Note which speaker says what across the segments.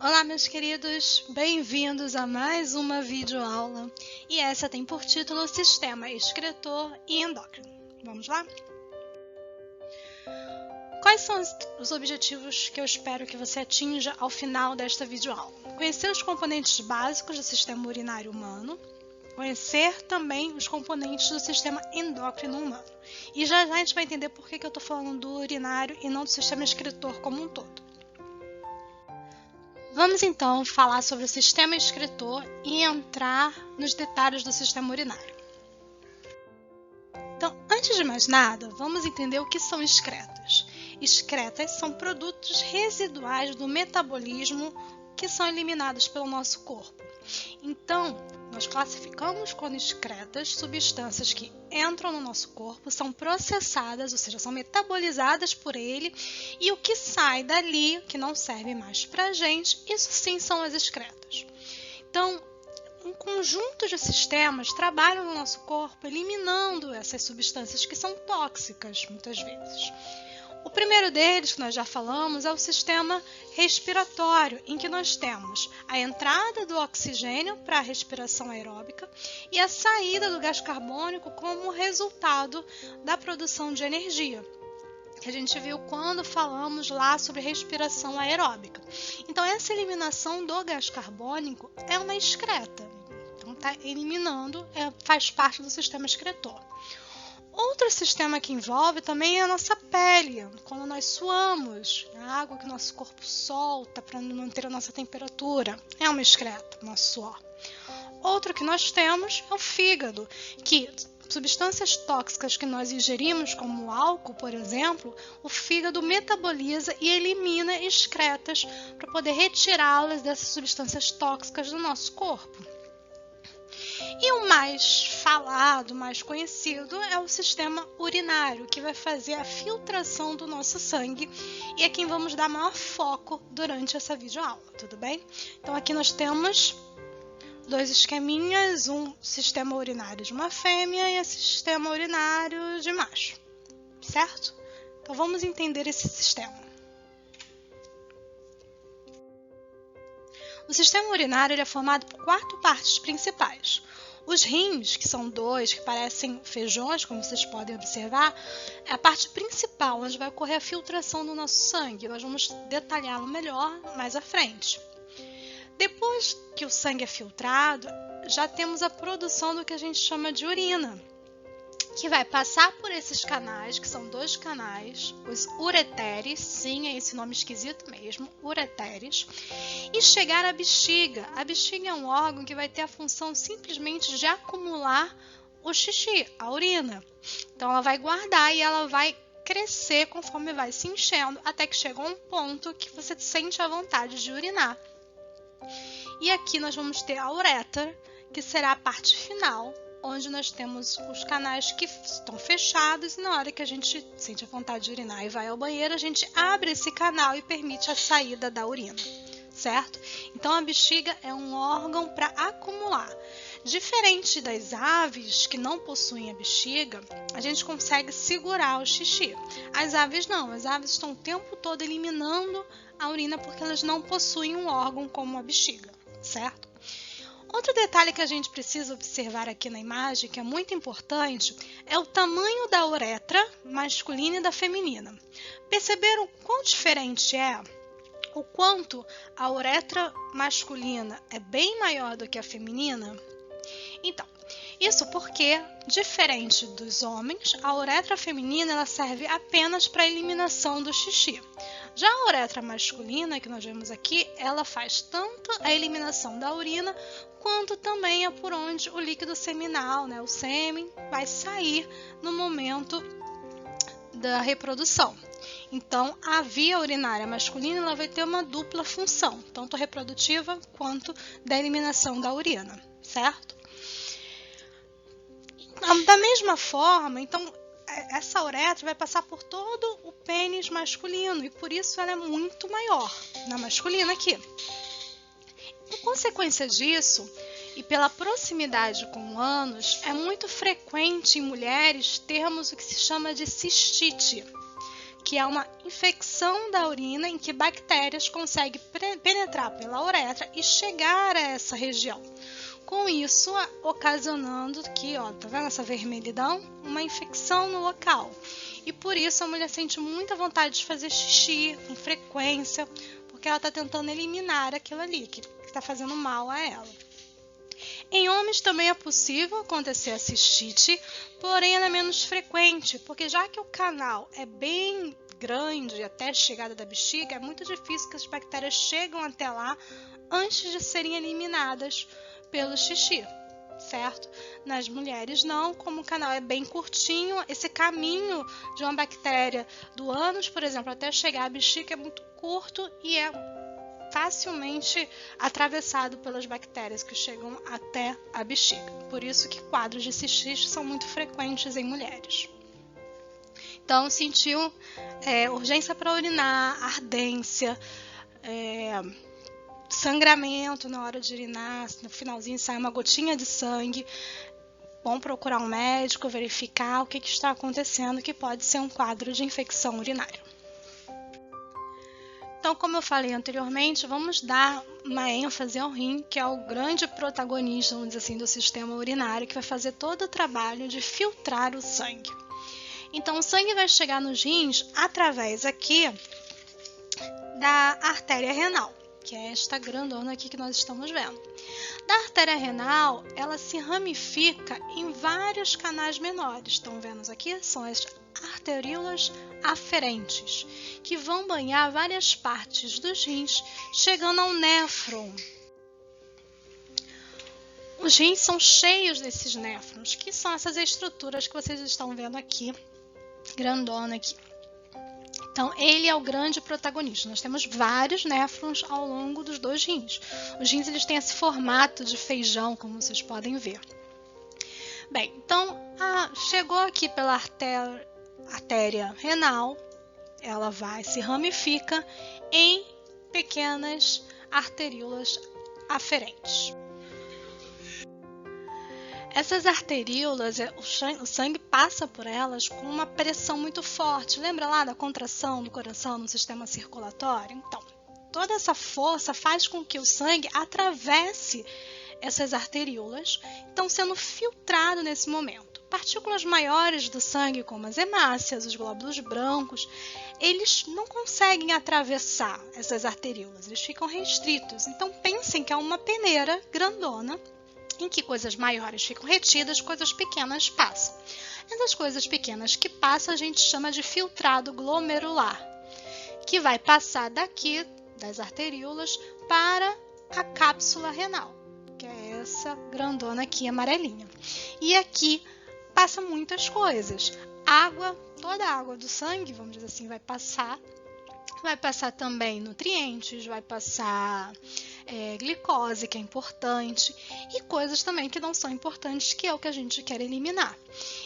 Speaker 1: Olá, meus queridos, bem-vindos a mais uma videoaula e essa tem por título Sistema Excretor e Endócrino. Vamos lá? Quais são os objetivos que eu espero que você atinja ao final desta videoaula? Conhecer os componentes básicos do sistema urinário humano, conhecer também os componentes do sistema endócrino humano. E já a gente vai entender por que eu estou falando do urinário e não do sistema excretor como um todo. Vamos então falar sobre o sistema excretor e entrar nos detalhes do sistema urinário. Então, antes de mais nada, vamos entender o que são excretas. Excretas são produtos residuais do metabolismo que são eliminados pelo nosso corpo. Então, nós classificamos como excretas substâncias que entram no nosso corpo, são processadas, ou seja, são metabolizadas por ele, e o que sai dali, que não serve mais para a gente, isso sim são as excretas. Então, um conjunto de sistemas trabalham no nosso corpo eliminando essas substâncias que são tóxicas, muitas vezes. O primeiro deles, que nós já falamos, é o sistema respiratório, em que nós temos a entrada do oxigênio para a respiração aeróbica e a saída do gás carbônico como resultado da produção de energia, que a gente viu quando falamos lá sobre respiração aeróbica. Então, essa eliminação do gás carbônico é uma excreta. Então, está eliminando, faz parte do sistema excretor. Outro sistema que envolve também é a nossa pele, quando nós suamos, a água que o nosso corpo solta para manter a nossa temperatura, é uma excreta, nosso suor. Outro que nós temos é o fígado, que substâncias tóxicas que nós ingerimos, como o álcool, por exemplo, o fígado metaboliza e elimina excretas para poder retirá-las dessas substâncias tóxicas do nosso corpo. E o mais falado, mais conhecido, é o sistema urinário, que vai fazer a filtração do nosso sangue e é quem vamos dar maior foco durante essa videoaula, tudo bem? Então aqui nós temos dois esqueminhas, um sistema urinário de uma fêmea e um sistema urinário de macho, certo? Então vamos entender esse sistema. O sistema urinário ele é formado por 4 partes principais. Os rins, que são 2, que parecem feijões, como vocês podem observar, é a parte principal, onde vai ocorrer a filtração do nosso sangue. Nós vamos detalhá-lo melhor mais à frente. Depois que o sangue é filtrado, já temos a produção do que a gente chama de urina, que vai passar por esses canais, que são 2 canais, os ureteres, sim, é esse nome esquisito mesmo, ureteres, e chegar à bexiga. A bexiga é um órgão que vai ter a função simplesmente de acumular o xixi, a urina. Então, ela vai guardar e ela vai crescer conforme vai se enchendo, até que chega a um ponto que você sente a vontade de urinar. E aqui nós vamos ter a uretra, que será a parte final, onde nós temos os canais que estão fechados e na hora que a gente sente a vontade de urinar e vai ao banheiro, a gente abre esse canal e permite a saída da urina, certo? Então, a bexiga é um órgão para acumular. Diferente das aves que não possuem a bexiga, a gente consegue segurar o xixi. As aves não, as aves estão o tempo todo eliminando a urina porque elas não possuem um órgão como a bexiga, certo? Outro detalhe que a gente precisa observar aqui na imagem, que é muito importante, é o tamanho da uretra masculina e da feminina. Perceberam quão diferente é? O quanto a uretra masculina é bem maior do que a feminina? Então, isso porque, diferente dos homens, a uretra feminina ela serve apenas para a eliminação do xixi. Já a uretra masculina, que nós vemos aqui, ela faz tanto a eliminação da urina, quanto também é por onde o líquido seminal, o sêmen, vai sair no momento da reprodução. Então, a via urinária masculina ela vai ter uma dupla função, tanto reprodutiva quanto da eliminação da urina, certo? Da mesma forma, então, essa uretra vai passar por todo o pênis masculino e por isso ela é muito maior na masculina aqui. Em consequência disso, e pela proximidade com o ânus, é muito frequente em mulheres termos o que se chama de cistite, que é uma infecção da urina em que bactérias conseguem penetrar pela uretra e chegar a essa região. Com isso, ocasionando que, ó, tá vendo essa vermelhidão? Uma infecção no local. E por isso a mulher sente muita vontade de fazer xixi com frequência, porque ela está tentando eliminar aquilo ali, que está fazendo mal a ela. Em homens também é possível acontecer a cistite, porém ela é menos frequente, porque já que o canal é bem grande até a chegada da bexiga, é muito difícil que as bactérias chegam até lá antes de serem eliminadas pelo xixi, certo? Nas mulheres não, como o canal é bem curtinho, esse caminho de uma bactéria do ânus, por exemplo, até chegar à bexiga é muito curto e é facilmente atravessado pelas bactérias que chegam até a bexiga. Por isso que quadros de cistite são muito frequentes em mulheres. Então, sentiu urgência para urinar, ardência, sangramento na hora de urinar, no finalzinho sai uma gotinha de sangue. Bom procurar um médico, verificar o que está acontecendo, que pode ser um quadro de infecção urinária. Então, como eu falei anteriormente, vamos dar uma ênfase ao rim, que é o grande protagonista, vamos dizer assim, do sistema urinário, que vai fazer todo o trabalho de filtrar o sangue. Então, o sangue vai chegar nos rins através aqui da artéria renal, que é esta grandona aqui que nós estamos vendo. Da artéria renal, ela se ramifica em vários canais menores. Estão vendo aqui? São as arteríolas aferentes, que vão banhar várias partes dos rins, chegando ao néfron. Os rins são cheios desses néfrons, que são essas estruturas que vocês estão vendo aqui, grandona aqui. Então, ele é o grande protagonista. Nós temos vários néfrons ao longo dos dois rins. Os rins eles têm esse formato de feijão, como vocês podem ver. Bem, então, chegou aqui pela artéria renal, ela se ramifica em pequenas arteríolas aferentes. Essas arteríolas, o sangue passa por elas com uma pressão muito forte. Lembra lá da contração do coração no sistema circulatório? Então, toda essa força faz com que o sangue atravesse essas arteríolas, estão sendo filtrado nesse momento. Partículas maiores do sangue, como as hemácias, os glóbulos brancos, eles não conseguem atravessar essas arteríolas, eles ficam restritos. Então, pensem que é uma peneira grandona, em que coisas maiores ficam retidas, coisas pequenas passam. Essas coisas pequenas que passam a gente chama de filtrado glomerular, que vai passar daqui, das arteríolas, para a cápsula renal, que é essa grandona aqui, amarelinha. E aqui passa muitas coisas. Água, toda a água do sangue, vamos dizer assim, vai passar também nutrientes, vai passar glicose, que é importante, e coisas também que não são importantes, que é o que a gente quer eliminar.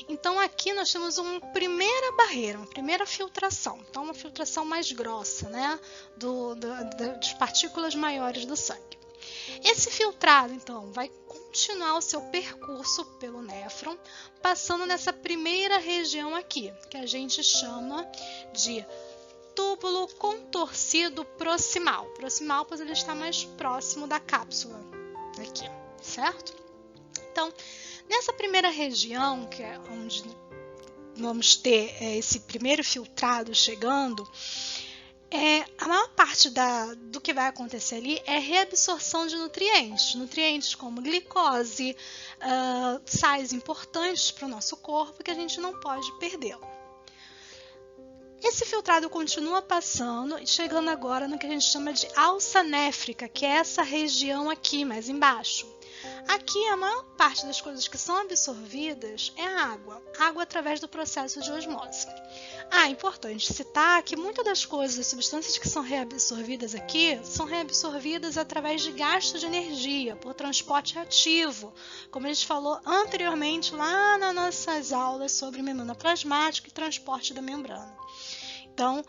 Speaker 1: Então, aqui nós temos uma primeira barreira, uma primeira filtração. Então, uma filtração mais grossa, né, das partículas maiores do sangue. Esse filtrado, então, vai continuar o seu percurso pelo néfron, passando nessa primeira região aqui, que a gente chama de túbulo contorcido proximal. Proximal, pois ele está mais próximo da cápsula, aqui, certo? Então, nessa primeira região, que é onde vamos ter esse primeiro filtrado chegando, a maior parte do que vai acontecer ali é reabsorção de nutrientes. Nutrientes como glicose, sais importantes para o nosso corpo que a gente não pode perdê-lo. Esse filtrado continua passando e chegando agora no que a gente chama de alça néfrica, que é essa região aqui, mais embaixo. Aqui, a maior parte das coisas que são absorvidas é a água através do processo de osmose. É importante citar que muitas das coisas, as substâncias que são reabsorvidas aqui, são reabsorvidas através de gasto de energia, por transporte ativo, como a gente falou anteriormente lá nas nossas aulas sobre membrana plasmática e transporte da membrana. Então,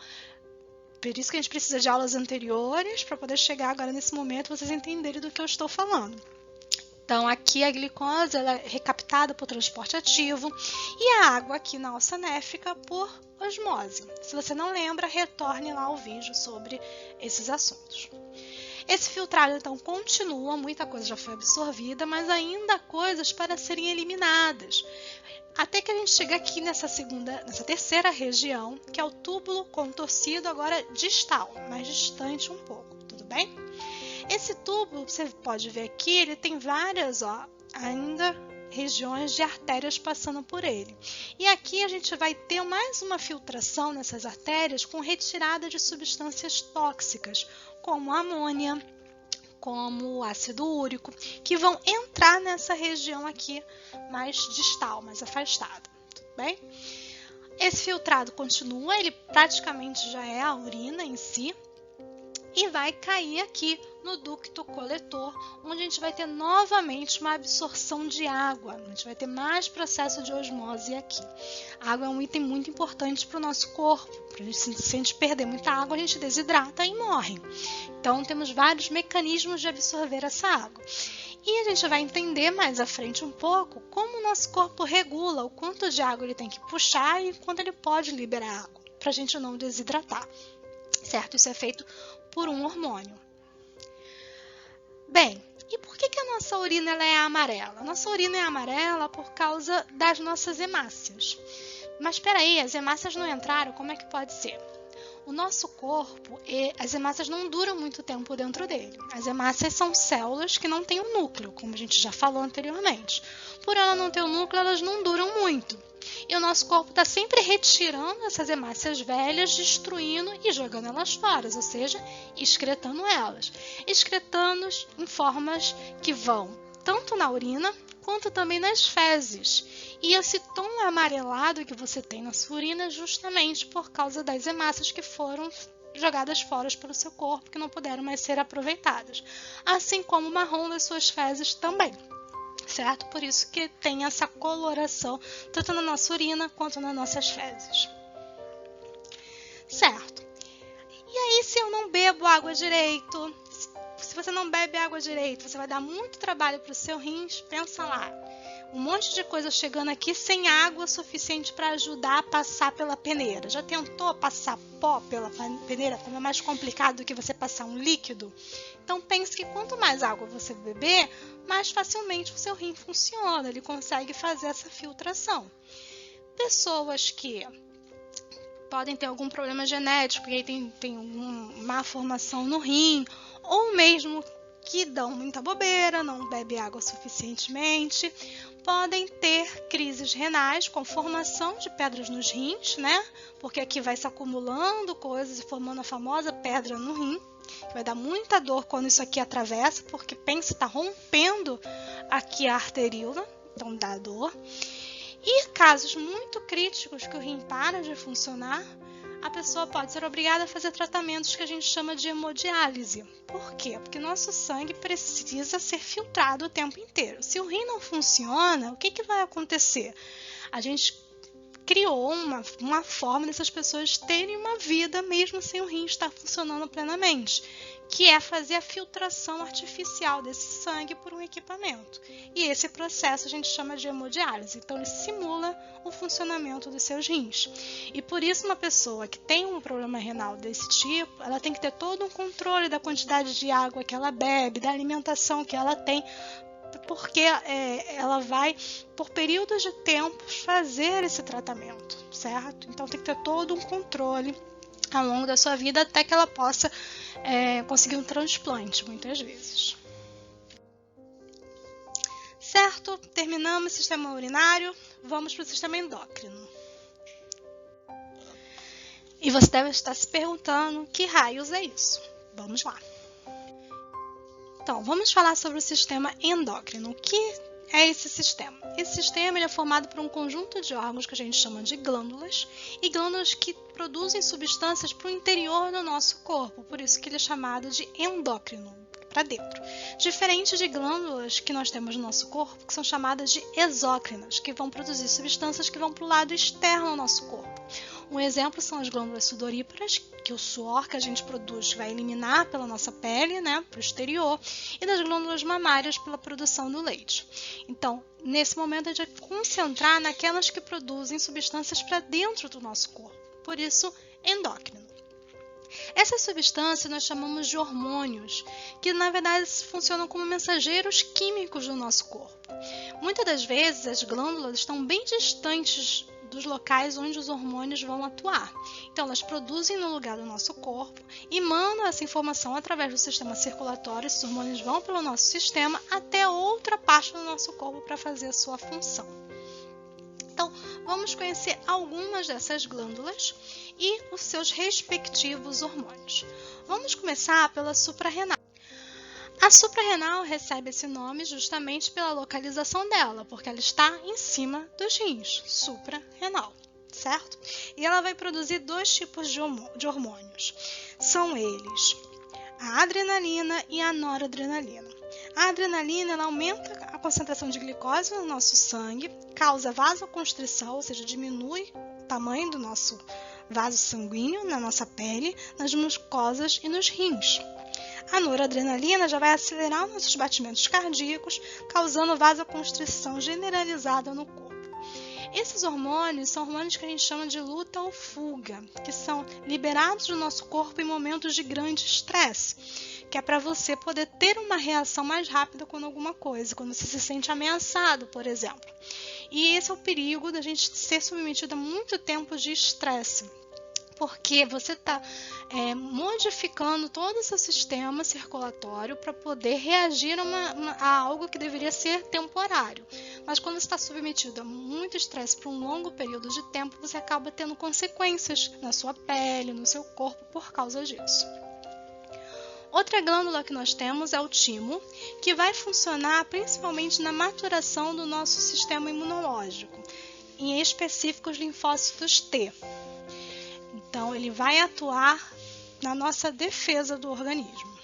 Speaker 1: por isso que a gente precisa de aulas anteriores para poder chegar agora nesse momento vocês entenderem do que eu estou falando. Então, aqui a glicose ela é recaptada por transporte ativo e a água aqui na alça néfrica por osmose. Se você não lembra, retorne lá ao vídeo sobre esses assuntos. Esse filtrado, então, continua, muita coisa já foi absorvida, mas ainda há coisas para serem eliminadas. Até que a gente chega aqui nessa terceira região, que é o túbulo contorcido, agora distal, mais distante um pouco, tudo bem? Esse túbulo, você pode ver aqui, ele tem várias, ainda regiões de artérias passando por ele. E aqui a gente vai ter mais uma filtração nessas artérias com retirada de substâncias tóxicas, como a amônia, como o ácido úrico, que vão entrar nessa região aqui mais distal, mais afastada, tudo bem? Esse filtrado continua, ele praticamente já é a urina em si, e vai cair aqui no ducto coletor, onde a gente vai ter novamente uma absorção de água. A gente vai ter mais processo de osmose aqui. A água é um item muito importante para o nosso corpo. Se a gente perder muita água, a gente desidrata e morre. Então, temos vários mecanismos de absorver essa água. E a gente vai entender mais à frente um pouco como o nosso corpo regula o quanto de água ele tem que puxar e quanto ele pode liberar água, para a gente não desidratar. Certo? Isso é feito por um hormônio. Bem, e por que a nossa urina ela é amarela? A nossa urina é amarela por causa das nossas hemácias. Mas espera aí, as hemácias não entraram, como é que pode ser? O nosso corpo, as hemácias não duram muito tempo dentro dele. As hemácias são células que não têm um núcleo, como a gente já falou anteriormente. Por ela não ter um núcleo, elas não duram muito. E o nosso corpo está sempre retirando essas hemácias velhas, destruindo e jogando elas fora, ou seja, excretando elas. Excretando em formas que vão tanto na urina quanto também nas fezes. E esse tom amarelado que você tem na sua urina é justamente por causa das hemácias que foram jogadas fora pelo seu corpo, que não puderam mais ser aproveitadas. Assim como o marrom das suas fezes também. Certo? Por isso que tem essa coloração tanto na nossa urina quanto nas nossas fezes. Certo? E aí, se eu não bebo água direito, se você não bebe água direito, você vai dar muito trabalho para o seu rins, pensa lá. Um monte de coisa chegando aqui sem água suficiente para ajudar a passar pela peneira. Já tentou passar pó pela peneira? Como é mais complicado do que você passar um líquido? Então pense que quanto mais água você beber, mais facilmente o seu rim funciona. Ele consegue fazer essa filtração. Pessoas que podem ter algum problema genético, que tem uma má formação no rim, ou mesmo que dão muita bobeira, não bebe água suficientemente, podem ter crises renais com formação de pedras nos rins, né? Porque aqui vai se acumulando coisas e formando a famosa pedra no rim, que vai dar muita dor quando isso aqui atravessa, porque pensa, está rompendo aqui a arteríola, então dá dor. E casos muito críticos que o rim para de funcionar, a pessoa pode ser obrigada a fazer tratamentos que a gente chama de hemodiálise. Por quê? Porque nosso sangue precisa ser filtrado o tempo inteiro. Se o rim não funciona, o que vai acontecer? A gente criou uma forma dessas pessoas terem uma vida mesmo sem o rim estar funcionando plenamente, que é fazer a filtração artificial desse sangue por um equipamento. E esse processo a gente chama de hemodiálise. Então, ele simula o funcionamento dos seus rins. E por isso, uma pessoa que tem um problema renal desse tipo, ela tem que ter todo um controle da quantidade de água que ela bebe, da alimentação que ela tem, porque ela vai, por períodos de tempo, fazer esse tratamento, certo? Então, tem que ter todo um controle ao longo da sua vida até que ela possa conseguir um transplante, muitas vezes. Certo? Terminamos o sistema urinário, vamos para o sistema endócrino. E você deve estar se perguntando, que raios é isso? Vamos lá. Então, vamos falar sobre o sistema endócrino. O que é esse sistema? Esse sistema ele é formado por um conjunto de órgãos que a gente chama de glândulas, e glândulas que produzem substâncias para o interior do nosso corpo, por isso que ele é chamado de endócrino, para dentro. Diferente de glândulas que nós temos no nosso corpo, que são chamadas de exócrinas, que vão produzir substâncias que vão para o lado externo do nosso corpo. Um exemplo são as glândulas sudoríparas, que o suor que a gente produz vai eliminar pela nossa pele, né, para o exterior, e das glândulas mamárias pela produção do leite. Então, nesse momento, a gente vai concentrar naquelas que produzem substâncias para dentro do nosso corpo. por isso endócrino. Essas substâncias nós chamamos de hormônios, que na verdade funcionam como mensageiros químicos do nosso corpo. Muitas das vezes as glândulas estão bem distantes dos locais onde os hormônios vão atuar. Então elas produzem no lugar do nosso corpo e mandam essa informação através do sistema circulatório. Esses hormônios vão pelo nosso sistema até outra parte do nosso corpo para fazer a sua função. Então, vamos conhecer algumas dessas glândulas e os seus respectivos hormônios. Vamos começar pela suprarrenal. A suprarrenal recebe esse nome justamente pela localização dela, porque ela está em cima dos rins, suprarrenal, certo? E ela vai produzir dois tipos de hormônios. São eles a adrenalina e a noradrenalina. A adrenalina ela aumenta a concentração de glicose no nosso sangue, causa vasoconstrição, ou seja, diminui o tamanho do nosso vaso sanguíneo na nossa pele, nas mucosas e nos rins. A noradrenalina já vai acelerar nossos batimentos cardíacos, causando vasoconstrição generalizada no corpo. Esses hormônios são hormônios que a gente chama de luta ou fuga, que são liberados do nosso corpo em momentos de grande estresse, que é para você poder ter uma reação mais rápida com alguma coisa, quando você se sente ameaçado, por exemplo. E esse é o perigo da gente ser submetido a muito tempo de estresse, porque você está modificando todo o seu sistema circulatório para poder reagir a algo que deveria ser temporário. Mas quando você está submetido a muito estresse por um longo período de tempo, você acaba tendo consequências na sua pele, no seu corpo por causa disso. Outra glândula que nós temos é o timo, que vai funcionar principalmente na maturação do nosso sistema imunológico, em específico os linfócitos T. Então, ele vai atuar na nossa defesa do organismo.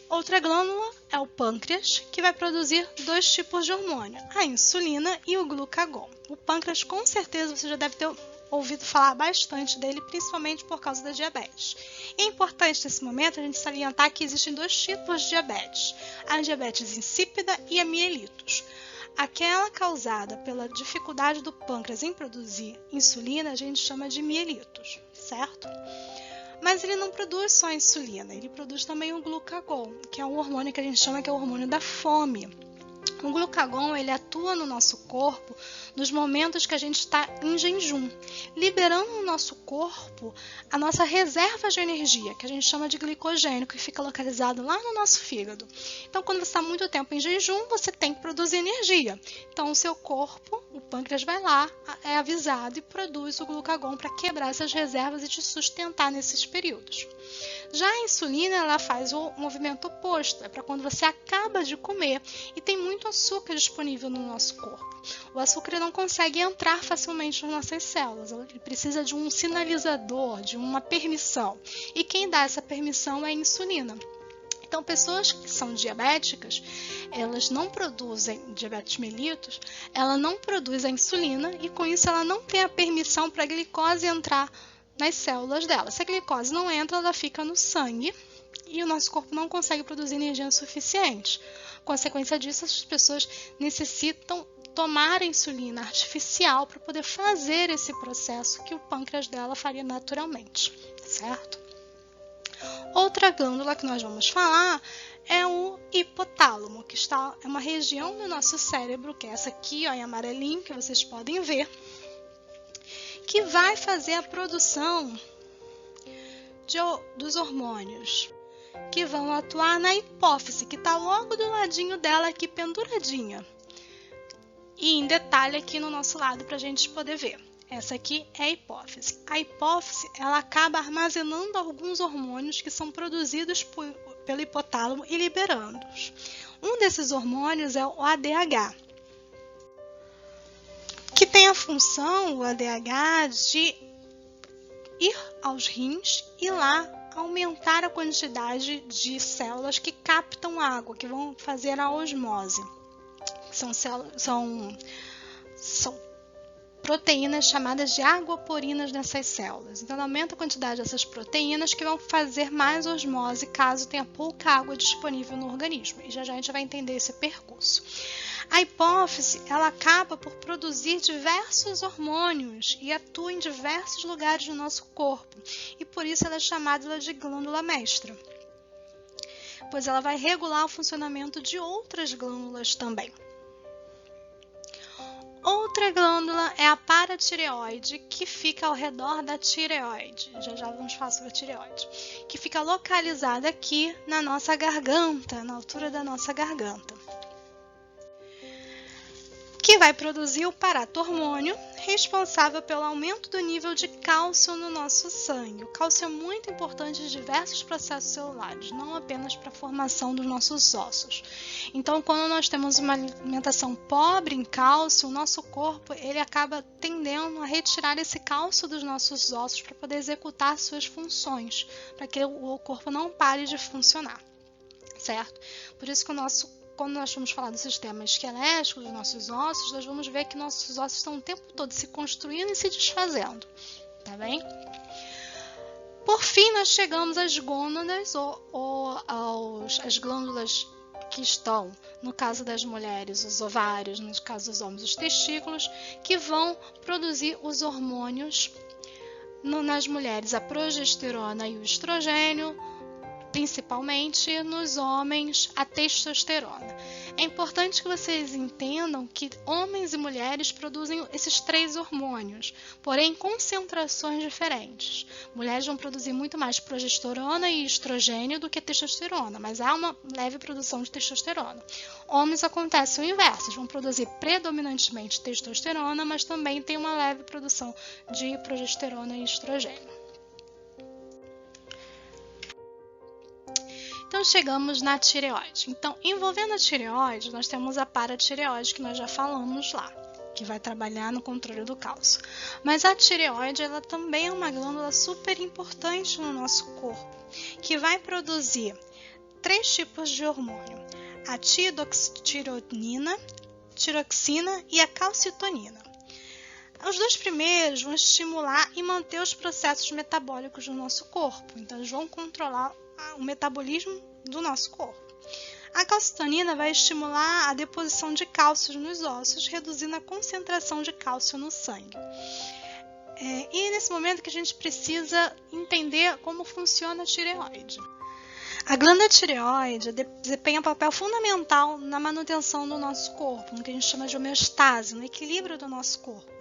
Speaker 1: Outra glândula é o pâncreas, que vai produzir dois tipos de hormônio, a insulina e o glucagon. O pâncreas, com certeza, você já deve ter ouvido falar bastante dele, principalmente por causa da diabetes. E é importante nesse momento a gente salientar que existem dois tipos de diabetes, a diabetes insípida e a mielitos. Aquela causada pela dificuldade do pâncreas em produzir insulina, a gente chama de mielitos, certo? Mas ele não produz só a insulina, ele produz também o glucagon, que é um hormônio que a gente chama que é o hormônio da fome. O glucagon ele atua no nosso corpo nos momentos que a gente está em jejum, liberando no nosso corpo a nossa reserva de energia, que a gente chama de glicogênio, que fica localizado lá no nosso fígado. Então, quando você está muito tempo em jejum, você tem que produzir energia. Então, o seu corpo, o pâncreas vai lá, é avisado e produz o glucagon para quebrar essas reservas e te sustentar nesses períodos. Já a insulina, ela faz o movimento oposto, é para quando você acaba de comer e tem muito açúcar disponível no nosso corpo. O açúcar não consegue entrar facilmente nas nossas células, ele precisa de um sinalizador, de uma permissão. E quem dá essa permissão é a insulina. Então, pessoas que são diabéticas, elas não produzem, diabetes mellitus, ela não produz a insulina e com isso ela não tem a permissão para a glicose entrar nas células dela. Se a glicose não entra, ela fica no sangue e o nosso corpo não consegue produzir energia suficiente. Consequência disso, as pessoas necessitam tomar a insulina artificial para poder fazer esse processo que o pâncreas dela faria naturalmente, certo? Outra glândula que nós vamos falar é o hipotálamo, que é uma região do nosso cérebro, que é essa aqui, ó, em amarelinho, que vocês podem ver, que vai fazer a produção dos hormônios que vão atuar na hipófise, que está logo do ladinho dela aqui, penduradinha. E em detalhe aqui no nosso lado para a gente poder ver. Essa aqui é a hipófise. A hipófise ela acaba armazenando alguns hormônios que são produzidos pelo hipotálamo e liberando-os. Um desses hormônios é o ADH, que tem a função, o ADH, de ir aos rins e lá aumentar a quantidade de células que captam água, que vão fazer a osmose. São proteínas chamadas de aguaporinas nessas células. Então, aumenta a quantidade dessas proteínas que vão fazer mais osmose caso tenha pouca água disponível no organismo. E já a gente vai entender esse percurso. A hipófise, ela acaba por produzir diversos hormônios e atua em diversos lugares do nosso corpo. E por isso ela é chamada de glândula mestra, pois ela vai regular o funcionamento de outras glândulas também. Outra glândula é a paratireoide, que fica ao redor da tireoide. Já vamos falar sobre a tireoide. Que fica localizada aqui na nossa garganta, na altura da nossa garganta. Que vai produzir o paratormônio, responsável pelo aumento do nível de cálcio no nosso sangue. O cálcio é muito importante em diversos processos celulares, não apenas para a formação dos nossos ossos. Então, quando nós temos uma alimentação pobre em cálcio, o nosso corpo ele acaba tendendo a retirar esse cálcio dos nossos ossos para poder executar suas funções, para que o corpo não pare de funcionar, certo? Por isso que quando nós vamos falar do sistema esquelético dos nossos ossos, nós vamos ver que nossos ossos estão o tempo todo se construindo e se desfazendo, tá bem? Por fim, nós chegamos às gônadas às glândulas que estão, no caso das mulheres, os ovários, no caso dos homens, os testículos, que vão produzir os hormônios, nas mulheres, a progesterona e o estrogênio, principalmente nos homens, a testosterona. É importante que vocês entendam que homens e mulheres produzem esses 3 hormônios, porém em concentrações diferentes. Mulheres vão produzir muito mais progesterona e estrogênio do que testosterona, mas há uma leve produção de testosterona. Homens acontece o inverso, vão produzir predominantemente testosterona, mas também tem uma leve produção de progesterona e estrogênio. Então, chegamos na tireoide. Então, envolvendo a tireoide, nós temos a paratireoide, que nós já falamos lá, que vai trabalhar no controle do cálcio. Mas a tireoide, ela também é uma glândula super importante no nosso corpo, que vai produzir 3 tipos de hormônio: a tiroxina, tiroxina e a calcitonina. Os 2 primeiros vão estimular e manter os processos metabólicos do nosso corpo. Então, eles vão controlar o metabolismo do nosso corpo. A calcitonina vai estimular a deposição de cálcio nos ossos, reduzindo a concentração de cálcio no sangue. E nesse momento que a gente precisa entender como funciona a tireoide. A glândula tireoide desempenha um papel fundamental na manutenção do nosso corpo, no que a gente chama de homeostase, no equilíbrio do nosso corpo.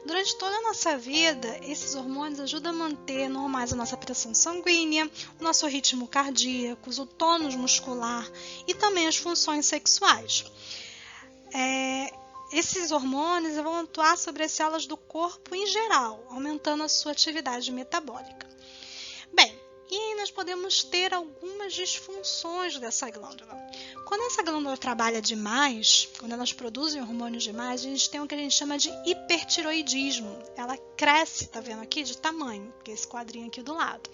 Speaker 1: Durante toda a nossa vida, esses hormônios ajudam a manter normais a nossa pressão sanguínea, o nosso ritmo cardíaco, o tônus muscular e também as funções sexuais. Esses hormônios vão atuar sobre as células do corpo em geral, aumentando a sua atividade metabólica. Bem, e aí nós podemos ter algumas disfunções dessa glândula. Quando essa glândula trabalha demais, quando elas produzem hormônios demais, a gente tem o que a gente chama de hipertiroidismo. Ela cresce, tá vendo aqui, de tamanho, que é esse quadrinho aqui do lado.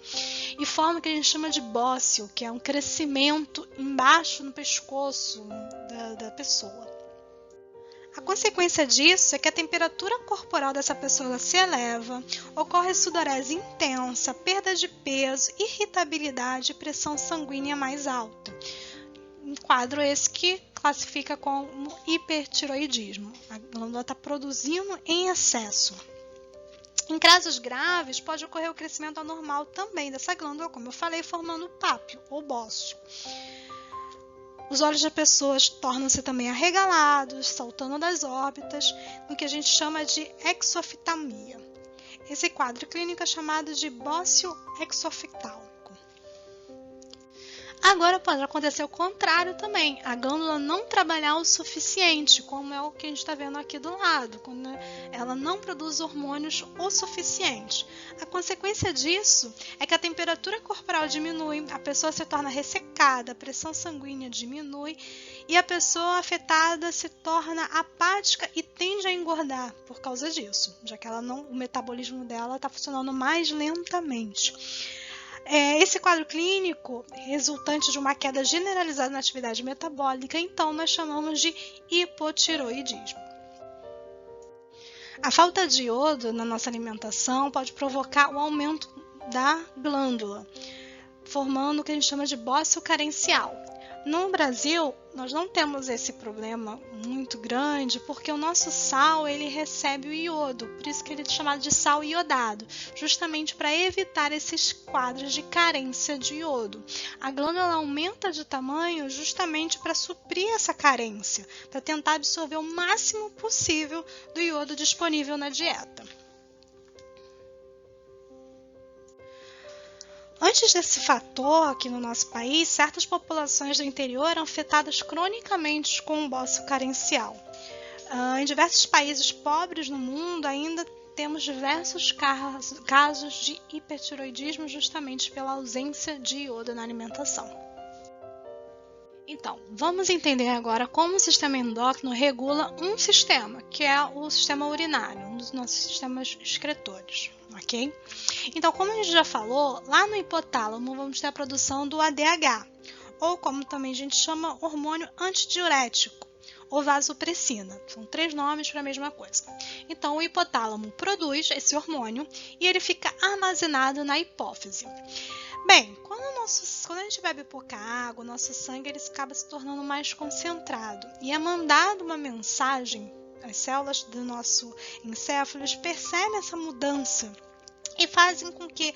Speaker 1: E forma o que a gente chama de bócio, que é um crescimento embaixo no pescoço da pessoa. A consequência disso é que a temperatura corporal dessa pessoa se eleva, ocorre sudorese intensa, perda de peso, irritabilidade e pressão sanguínea mais alta. Um quadro esse que classifica como hipertiroidismo. A glândula está produzindo em excesso. Em casos graves, pode ocorrer o crescimento anormal também dessa glândula, como eu falei, formando pápio ou bócio. Os olhos da pessoa tornam-se também arregalados, saltando das órbitas, no que a gente chama de exoftalmia. Esse quadro clínico é chamado de bócio exoftalmico. Agora pode acontecer o contrário também, a glândula não trabalhar o suficiente, como é o que a gente está vendo aqui do lado, quando ela não produz hormônios o suficiente. A consequência disso é que a temperatura corporal diminui, a pessoa se torna ressecada, a pressão sanguínea diminui e a pessoa afetada se torna apática e tende a engordar por causa disso, já que o metabolismo dela está funcionando mais lentamente. Esse quadro clínico, resultante de uma queda generalizada na atividade metabólica, então nós chamamos de hipotiroidismo. A falta de iodo na nossa alimentação pode provocar o aumento da glândula, formando o que a gente chama de bócio carencial. No Brasil, nós não temos esse problema muito grande, porque o nosso sal ele recebe o iodo, por isso que ele é chamado de sal iodado, justamente para evitar esses quadros de carência de iodo. A glândula aumenta de tamanho justamente para suprir essa carência, para tentar absorver o máximo possível do iodo disponível na dieta. Antes desse fator aqui no nosso país, certas populações do interior eram afetadas cronicamente com o bócio carencial. Em diversos países pobres no mundo ainda temos diversos casos de hipertiroidismo justamente pela ausência de iodo na alimentação. Então, vamos entender agora como o sistema endócrino regula um sistema, que é o sistema urinário, um dos nossos sistemas excretórios, ok? Então, como a gente já falou, lá no hipotálamo vamos ter a produção do ADH, ou como também a gente chama, hormônio antidiurético, ou vasopressina. São 3 nomes para a mesma coisa. Então, o hipotálamo produz esse hormônio e ele fica armazenado na hipófise. Bem, quando a gente bebe pouca água, o nosso sangue ele acaba se tornando mais concentrado e é mandado uma mensagem, as células do nosso encéfalo percebem essa mudança e fazem com que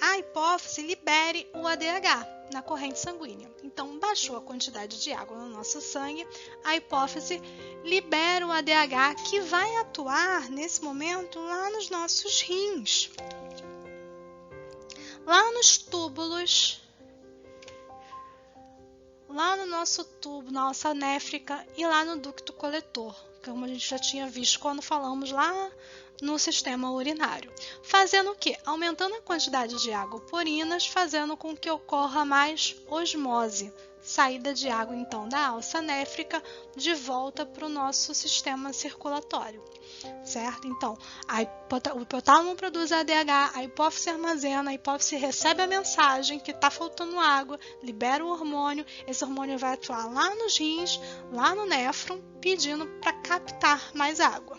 Speaker 1: a hipófise libere o ADH na corrente sanguínea. Então, baixou a quantidade de água no nosso sangue, a hipófise libera o ADH que vai atuar nesse momento lá nos nossos rins. Lá nos túbulos, lá no nosso tubo, nossa néfrica e lá no ducto coletor, como a gente já tinha visto quando falamos lá no sistema urinário. Fazendo o quê? Aumentando a quantidade de água por urinas, fazendo com que ocorra mais osmose, saída de água então da alça néfrica de volta para o nosso sistema circulatório. Certo? Então, o hipotálamo produz ADH, a hipófise armazena, a hipófise recebe a mensagem que está faltando água, libera o hormônio, esse hormônio vai atuar lá nos rins, lá no néfron, pedindo para captar mais água.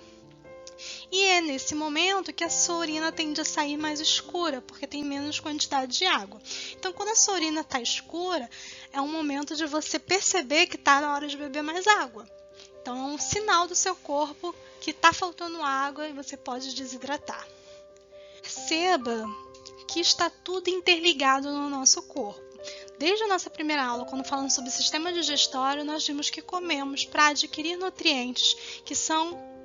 Speaker 1: E é nesse momento que a sua urina tende a sair mais escura, porque tem menos quantidade de água. Então, quando a sua urina está escura, é um momento de você perceber que está na hora de beber mais água. Então, é um sinal do seu corpo que está faltando água e você pode desidratar. Perceba que está tudo interligado no nosso corpo. Desde a nossa primeira aula, quando falamos sobre o sistema digestório, nós vimos que comemos para adquirir nutrientes que são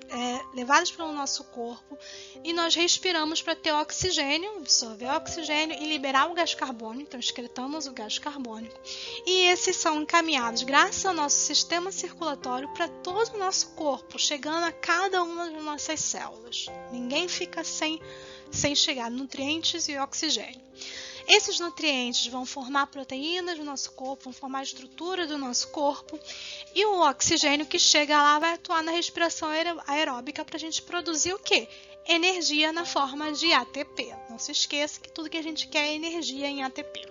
Speaker 1: levados pelo nosso corpo e nós respiramos para ter oxigênio, absorver o oxigênio e liberar o gás carbônico, então excretamos o gás carbônico. E esses são encaminhados graças ao nosso sistema circulatório para todo o nosso corpo, chegando a cada uma das nossas células. Ninguém fica sem chegar nutrientes e oxigênio. Esses nutrientes vão formar proteínas do nosso corpo, vão formar a estrutura do nosso corpo e o oxigênio que chega lá vai atuar na respiração aeróbica para a gente produzir o quê? Energia na forma de ATP. Não se esqueça que tudo que a gente quer é energia em ATP.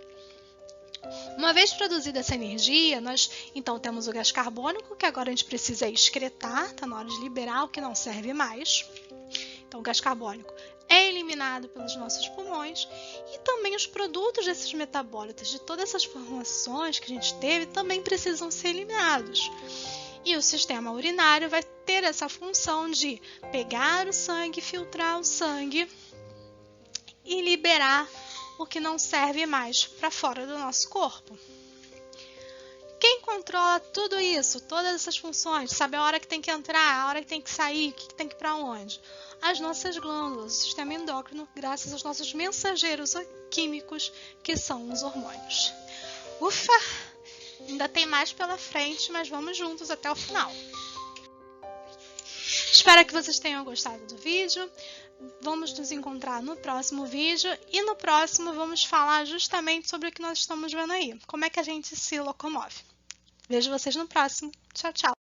Speaker 1: Uma vez produzida essa energia, nós então temos o gás carbônico, que agora a gente precisa excretar, está na hora de liberar o que não serve mais. Então o gás carbônico é eliminado pelos nossos pulmões e também os produtos desses metabólitos, de todas essas formações que a gente teve, também precisam ser eliminados. E o sistema urinário vai ter essa função de pegar o sangue, filtrar o sangue e liberar o que não serve mais para fora do nosso corpo. Quem controla tudo isso, todas essas funções, sabe a hora que tem que entrar, a hora que tem que sair, o que tem que ir para onde? As nossas glândulas, o sistema endócrino, graças aos nossos mensageiros químicos, que são os hormônios. Ufa! Ainda tem mais pela frente, mas vamos juntos até o final. Espero que vocês tenham gostado do vídeo. Vamos nos encontrar no próximo vídeo e no próximo vamos falar justamente sobre o que nós estamos vendo aí. Como é que a gente se locomove. Vejo vocês no próximo. Tchau, tchau!